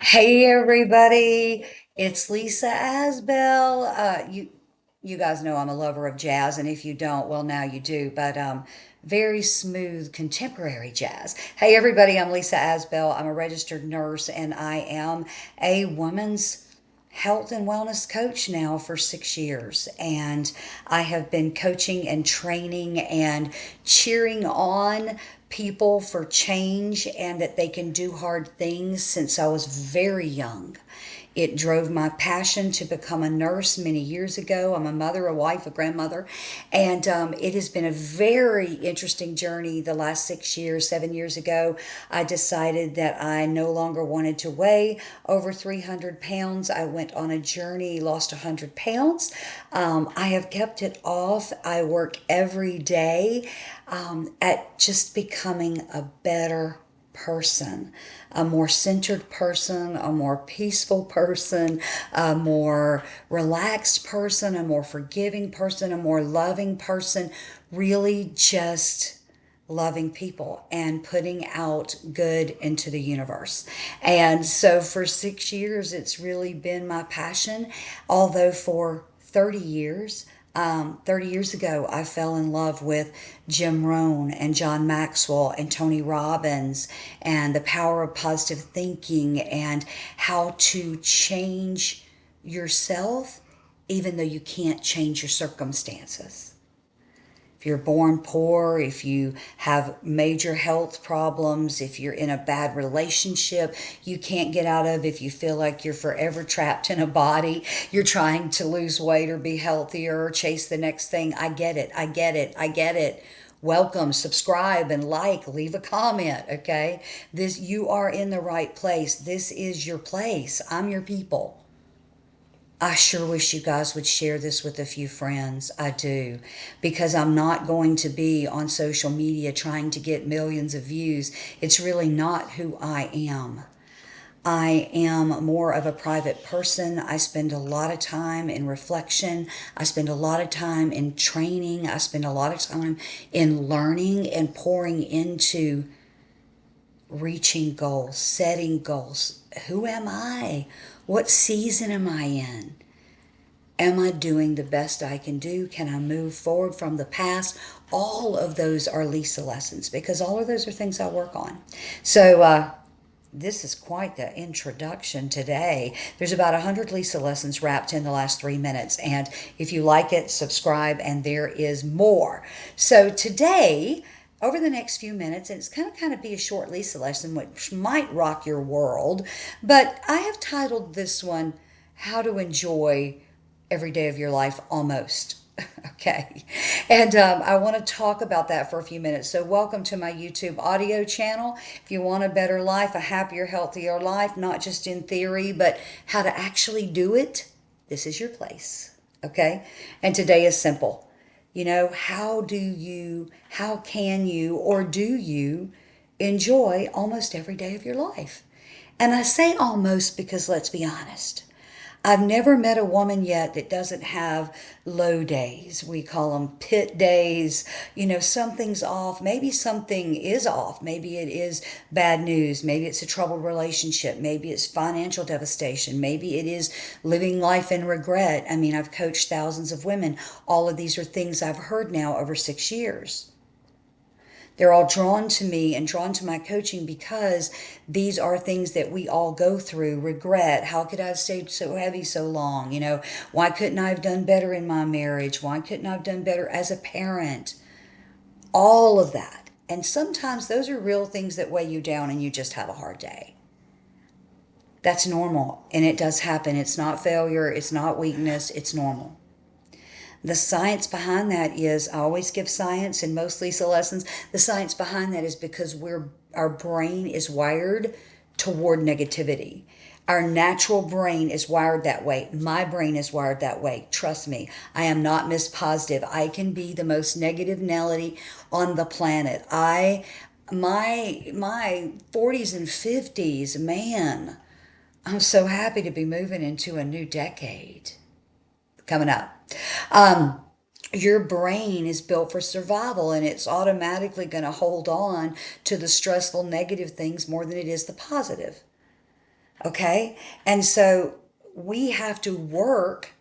Hey everybody, it's Lisa Asbell. You guys know I'm a lover of jazz, and if you don't, well now you do. But very smooth contemporary jazz. Hey everybody, I'm Lisa Asbell. I'm a registered nurse, and I am a woman's health and wellness coach now for 6 years. And I have been coaching and training and cheering on people for change and that they can do hard things since I was very young. It drove my passion to become a nurse many years ago. I'm a mother, a wife, a grandmother, and it has been a very interesting journey the last 6 years. 7 years ago, I decided that I no longer wanted to weigh over 300 pounds. I went on a journey, lost 100 pounds. I have kept it off. I work every day at just becoming a better person, a more centered person, a more peaceful person, a more relaxed person, a more forgiving person, a more loving person, really just loving people and putting out good into the universe. And so for 6 years, it's really been my passion, although for 30 years, 30 years ago, I fell in love with Jim Rohn and John Maxwell and Tony Robbins and the power of positive thinking and how to change yourself even though you can't change your circumstances. If you're born poor, if you have major health problems, if you're in a bad relationship you can't get out of, if you feel like you're forever trapped in a body, you're trying to lose weight or be healthier or chase the next thing, I get it, I get it, I get it. Welcome, subscribe and like, leave a comment, okay? This, you are in the right place. This is your place. I'm your people. I sure wish you guys would share this with a few friends. I do. Because I'm not going to be on social media trying to get millions of views. It's really not who I am. I am more of a private person. I spend a lot of time in reflection. I spend a lot of time in training. I spend a lot of time in learning and pouring into reaching goals, setting goals. Who am I? What season am I in? Am I doing the best I can do? Can I move forward from the past? All of those are Lisa lessons because all of those are things I work on. So, this is quite the introduction today. There's about 100 Lisa lessons wrapped in the last 3 minutes. And if you like it, subscribe, and there is more. So, today, over the next few minutes, and it's going to kind of be a short Lisa lesson, which might rock your world, but I have titled this one, How to Enjoy Every Day of Your Life Almost. Okay. And I want to talk about that for a few minutes. So, welcome to my YouTube audio channel. If you want a better life, a happier, healthier life, not just in theory, but how to actually do it, this is your place. Okay. And today is simple. You know, how can you, or do you enjoy almost every day of your life? And I say almost because let's be honest. I've never met a woman yet that doesn't have low days. We call them pit days. You know, something's off. Maybe something is off. Maybe it is bad news. Maybe it's a troubled relationship. Maybe it's financial devastation. Maybe it is living life in regret. I mean, I've coached thousands of women. All of these are things I've heard now over 6 years. They're all drawn to me and drawn to my coaching because these are things that we all go through. Regret. How could I have stayed so heavy so long? You know, why couldn't I have done better in my marriage? Why couldn't I have done better as a parent? All of that. And sometimes those are real things that weigh you down and you just have a hard day. That's normal. And it does happen. It's not failure. It's not weakness. It's normal. The science behind that is, I always give science in most Lisa lessons. The science behind that is because our brain is wired toward negativity. Our natural brain is wired that way. My brain is wired that way. Trust me, I am not Miss Positive. I can be the most negative Nelly on the planet. My 40s and 50s, man, I'm so happy to be moving into a new decade coming up. Um, your brain is built for survival and it's automatically going to hold on to the stressful negative things more than it is the positive. Okay. And so we have to work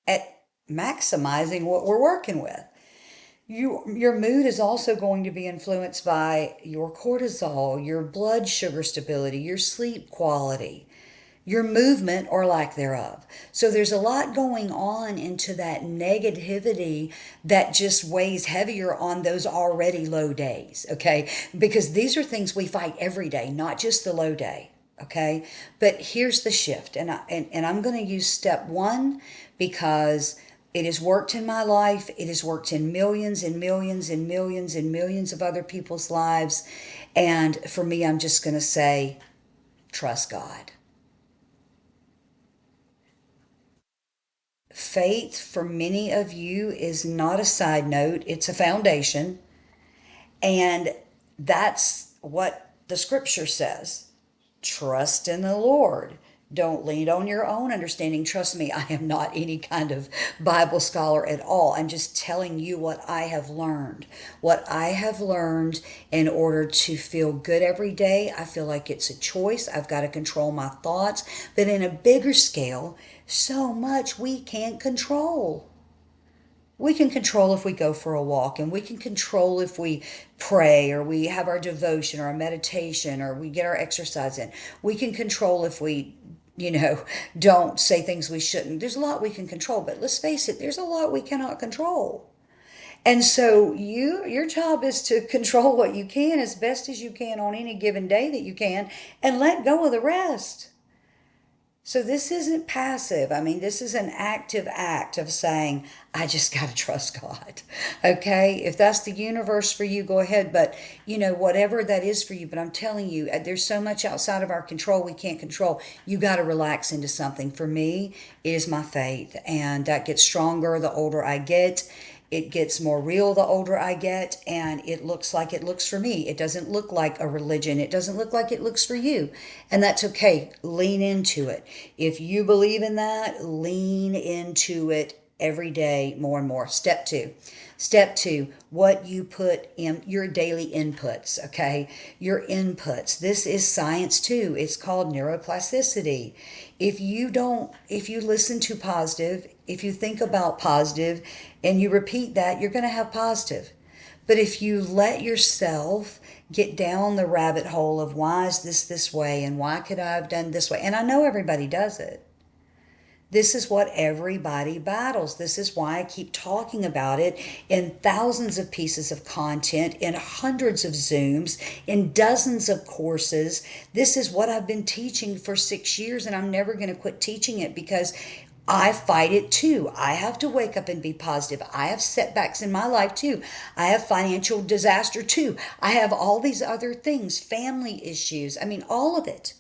at maximizing what we're working with. Your mood is also going to be influenced by your cortisol, your blood sugar stability, your sleep quality, your movement or lack thereof. So there's a lot going on into that negativity that just weighs heavier on those already low days, okay? Because these are things we fight every day, not just the low day, okay? But here's the shift, and I'm going to use step one because it has worked in my life. It has worked in millions and millions and millions and millions of other people's lives. And for me, I'm just going to say, trust God. Faith for many of you is not a side note, it's a foundation. And that's what the scripture says. Trust in the Lord. Don't lean on your own understanding. Trust me, I am not any kind of Bible scholar at all. I'm just telling you what I have learned. What I have learned in order to feel good every day. I feel like it's a choice. I've got to control my thoughts. But in a bigger scale, so much we can't control. We can control if we go for a walk, and we can control if we pray or we have our devotion or our meditation or we get our exercise in. We can control if we, don't say things we shouldn't. There's a lot we can control, but let's face it, there's a lot we cannot control. And so your job is to control what you can as best as you can on any given day that you can and let go of the rest. So this isn't passive. I mean, this is an active act of saying, I just got to trust God. Okay? If that's the universe for you, go ahead. But, whatever that is for you, but I'm telling you, there's so much outside of our control we can't control. You got to relax into something. For me, it is my faith. And that gets stronger the older I get. It gets more real the older I get, and it looks like it looks for me. It doesn't look like a religion. It doesn't look like it looks for you. And that's okay. Lean into it. If you believe in that, lean into it every day more and more. Step two. Step two, what you put in your daily inputs, okay? Your inputs. This is science too. It's called neuroplasticity. If you listen to positive, if you think about positive and you repeat that, you're going to have positive. But if you let yourself get down the rabbit hole of why is this way and why could I have done this way, and I know everybody does it. This is what everybody battles. This is why I keep talking about it in thousands of pieces of content, in hundreds of Zooms, in dozens of courses. This is what I've been teaching for 6 years, and I'm never going to quit teaching it because I fight it too. I have to wake up and be positive. I have setbacks in my life too. I have financial disaster too. I have all these other things, family issues. I mean, all of it.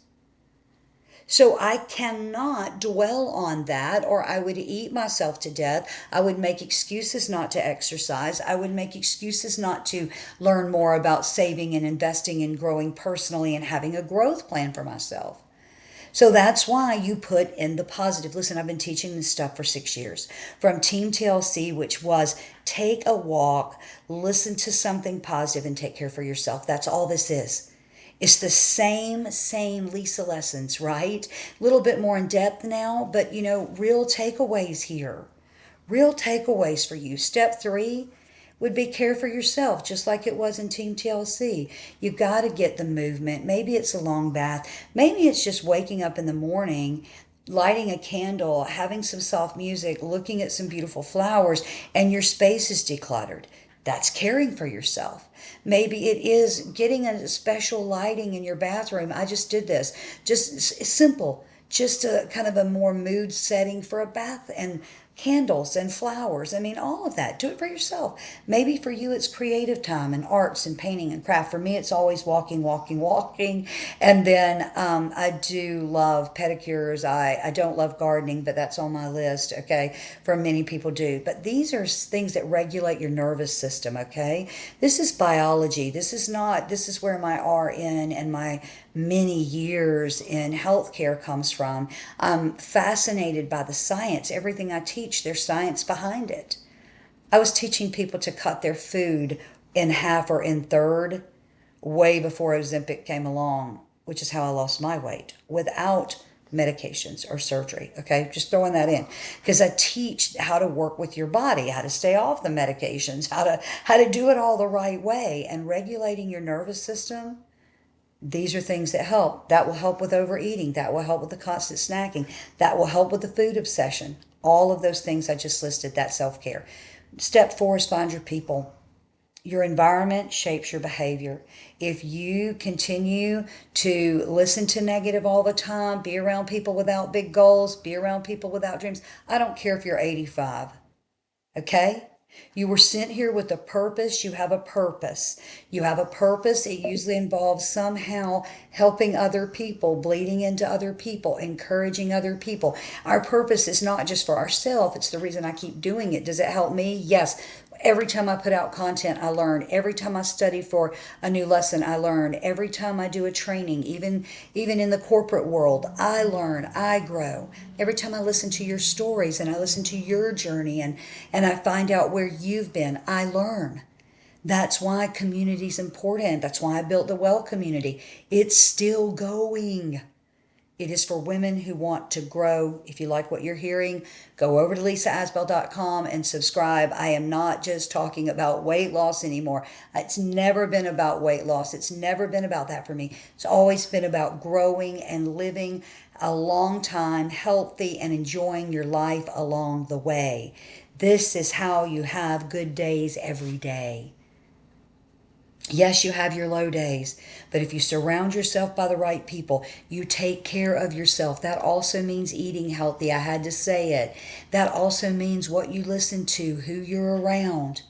So I cannot dwell on that, or I would eat myself to death. I would make excuses not to exercise. I would make excuses not to learn more about saving and investing and growing personally and having a growth plan for myself. So that's why you put in the positive. Listen, I've been teaching this stuff for 6 years from Team TLC, which was take a walk, listen to something positive, and take care for yourself. That's all this is. It's the same Lisa lessons, right? A little bit more in depth now, but real takeaways here. Real takeaways for you. Step three would be care for yourself, just like it was in Team TLC. You got to get the movement. Maybe it's a long bath. Maybe it's just waking up in the morning, lighting a candle, having some soft music, looking at some beautiful flowers, and your space is decluttered. That's caring for yourself. Maybe it is getting a special lighting in your bathroom. I just did this. Just simple. Just a kind of a more mood setting for a bath and candles and flowers. I mean, all of that. Do it for yourself. Maybe for you, it's creative time and arts and painting and craft. For me, it's always walking, walking, walking. And then I do love pedicures. I don't love gardening, but that's on my list, okay? For many people do. But these are things that regulate your nervous system, okay? This is biology. This is where my RN and my many years in healthcare comes from. I'm fascinated by the science. Everything I teach, there's science behind it. I was teaching people to cut their food in half or in third way before Ozempic came along. which is how I lost my weight, without medications or surgery. Okay, just throwing that in, because I teach how to work with your body, how to stay off the medications, how to do it all the right way, and regulating your nervous system. These are things that help. That will help with overeating. That will help with the constant snacking. That will help with the food obsession. All of those things I just listed, that self-care. Step 4 is find your people. Your environment shapes your behavior. If you continue to listen to negative all the time, be around people without big goals, be around people without dreams, I don't care if you're 85. Okay? You were sent here with a purpose. You have a purpose. You have a purpose. It usually involves somehow helping other people, bleeding into other people, encouraging other people. Our purpose is not just for ourselves. It's the reason I keep doing it. Does it help me? Yes. Every time I put out content, I learn. Every time I study for a new lesson, I learn. Every time I do a training, even in the corporate world, I learn, I grow. Every time I listen to your stories and I listen to your journey and I find out where you've been, I learn. That's why community is important. That's why I built the Well community. It's still going. It is for women who want to grow. If you like what you're hearing, go over to lisaasbell.com and subscribe. I am not just talking about weight loss anymore. It's never been about weight loss. It's never been about that for me. It's always been about growing and living a long time, healthy, and enjoying your life along the way. This is how you have good days every day. Yes, you have your low days, but if you surround yourself by the right people, you take care of yourself. That also means eating healthy. I had to say it. That also means what you listen to, who you're around.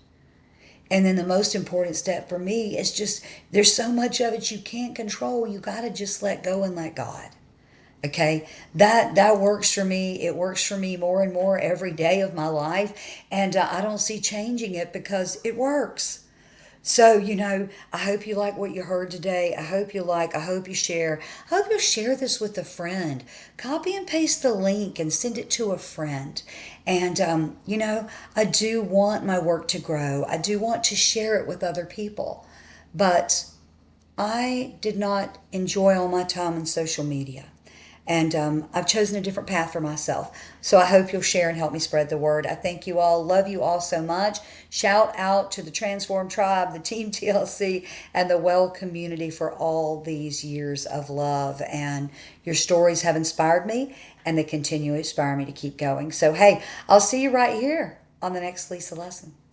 And then the most important step for me is just, there's so much of it you can't control. You got to just let go and let God. Okay, that works for me. It works for me more and more every day of my life. And I don't see changing it because it works. So, I hope you like what you heard today. I hope you share. I hope you'll share this with a friend. Copy and paste the link and send it to a friend. And, I do want my work to grow. I do want to share it with other people. But I did not enjoy all my time on social media. And I've chosen a different path for myself. So I hope you'll share and help me spread the word. I thank you all. Love you all so much. Shout out to the Transform Tribe, the Team TLC, and the Well community for all these years of love. And your stories have inspired me, and they continue to inspire me to keep going. So, hey, I'll see you right here on the next Lisa lesson.